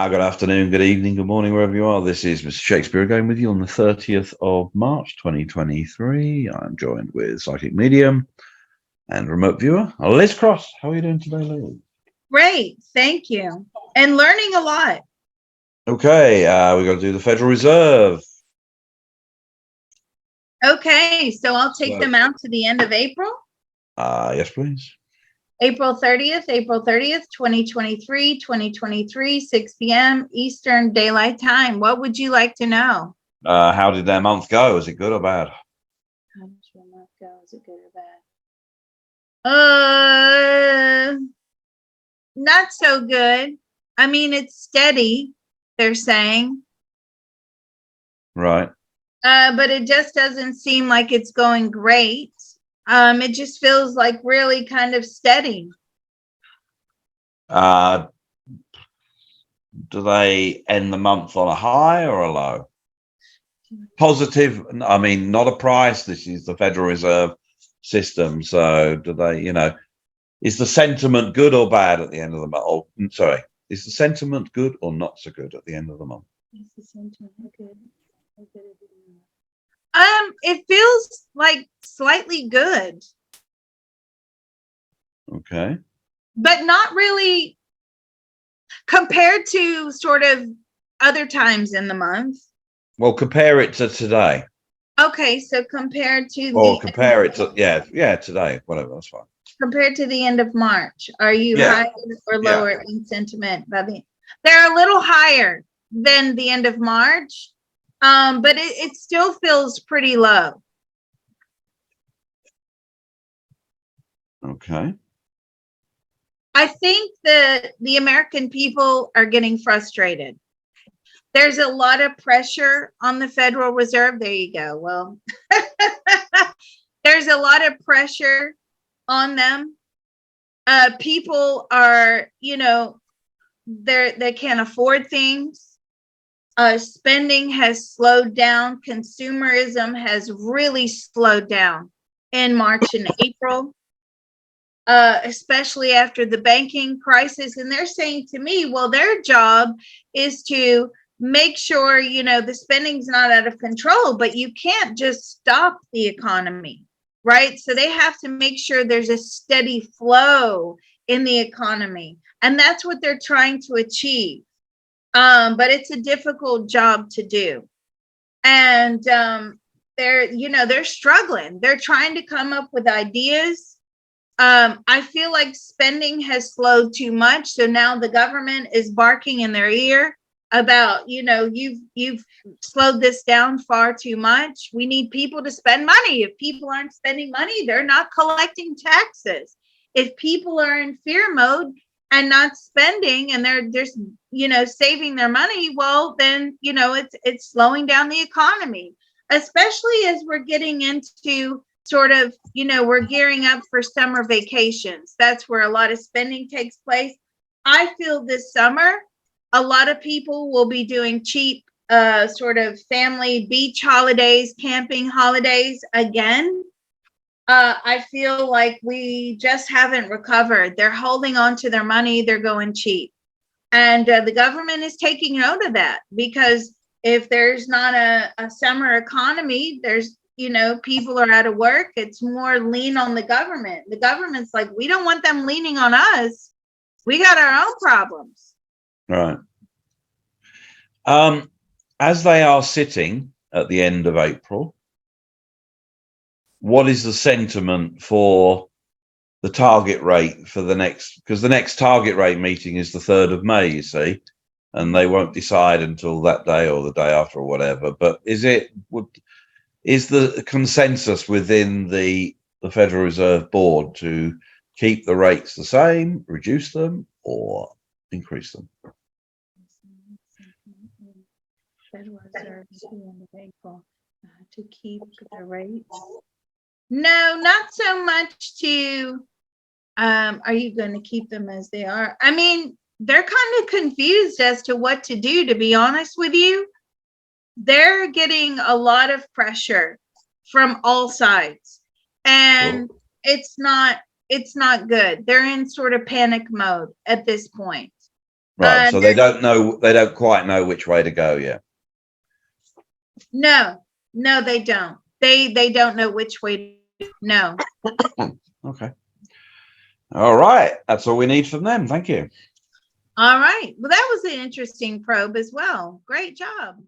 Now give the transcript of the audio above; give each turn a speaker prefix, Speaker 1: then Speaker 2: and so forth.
Speaker 1: Good afternoon, good evening, good morning, wherever you are. This is Mr. Shakespeare again with you on the 30th of March, 2023. I'm joined with psychic medium and remote viewer, Liz Cross. How are you doing today, Liz?
Speaker 2: Great, thank you. And learning a lot.
Speaker 1: Okay, we're going to do the Federal Reserve.
Speaker 2: Okay, so I'll take them out to the end of April.
Speaker 1: Yes, please.
Speaker 2: April 30th, 2023, 6 p.m. Eastern Daylight Time. What would you like to know?
Speaker 1: How did their month go? Is it good or bad?
Speaker 2: How did your month go? Is it good or bad? Not so good. I mean, it's steady, they're saying.
Speaker 1: Right.
Speaker 2: But it just doesn't seem like it's going great. It just feels like really kind of steady.
Speaker 1: Do they end the month on a high or a low? Positive, I mean, not a price. This is the Federal Reserve system. So do they, is the sentiment good or bad at the end of the month? Oh, sorry, is the sentiment good or not so good at the end of the month?
Speaker 2: Is the sentiment good? It feels like slightly good.
Speaker 1: Okay.
Speaker 2: But not really compared to sort of other times in the month.
Speaker 1: Well, compare it to today.
Speaker 2: Okay, so compared to
Speaker 1: compare it to today, whatever, that's fine.
Speaker 2: Compared to the end of March, are you higher or lower in sentiment? They're a little higher than the end of March, but it still feels pretty low.
Speaker 1: Okay.
Speaker 2: I think that the American people are getting frustrated. There's a lot of pressure on the Federal Reserve. There you go. Well, there's a lot of pressure on them. People are, they can't afford things. Spending has slowed down. Consumerism has really slowed down in March and April, especially after the banking crisis. And they're saying to me, well, their job is to make sure, the spending's not out of control, but you can't just stop the economy, right? So they have to make sure there's a steady flow in the economy. And that's what they're trying to achieve. But it's a difficult job to do. And they're struggling. They're trying to come up with ideas. I feel like spending has slowed too much. So now the government is barking in their ear about, you've slowed this down far too much. We need people to spend money. If people aren't spending money, they're not collecting taxes. If people are in fear mode and not spending and they're just, saving their money, well, then, it's slowing down the economy, especially as we're getting into sort of, we're gearing up for summer vacations. That's where a lot of spending takes place. I feel this summer, a lot of people will be doing cheap sort of family beach holidays, camping holidays again. I feel like we just haven't recovered. They're holding on to their money. They're going cheap. And the government is taking note of that, because if there's not a summer economy, there's, people are out of work. It's more lean on the government. The government's like, we don't want them leaning on us. We got our own problems.
Speaker 1: Right. As they are sitting at the end of April, what is the sentiment for the target rate for the next, because the next target rate meeting is the 3rd of May, you see, and they won't decide until that day or the day after or whatever. But is the consensus within the Federal Reserve Board to keep the rates the same, reduce them, or increase them?
Speaker 2: Federal Reserve at the end of April to keep the rates. No, not so much to, are you going to keep them as they are? I mean, they're kind of confused as to what to do, to be honest with you. They're getting a lot of pressure from all sides, and it's not good. They're in sort of panic mode at this point.
Speaker 1: Right. So they don't quite know which way to go yet.
Speaker 2: No, they don't. They don't know which way. No.
Speaker 1: Okay. All right. That's all we need from them. Thank you.
Speaker 2: All right. Well, that was an interesting probe as well. Great job.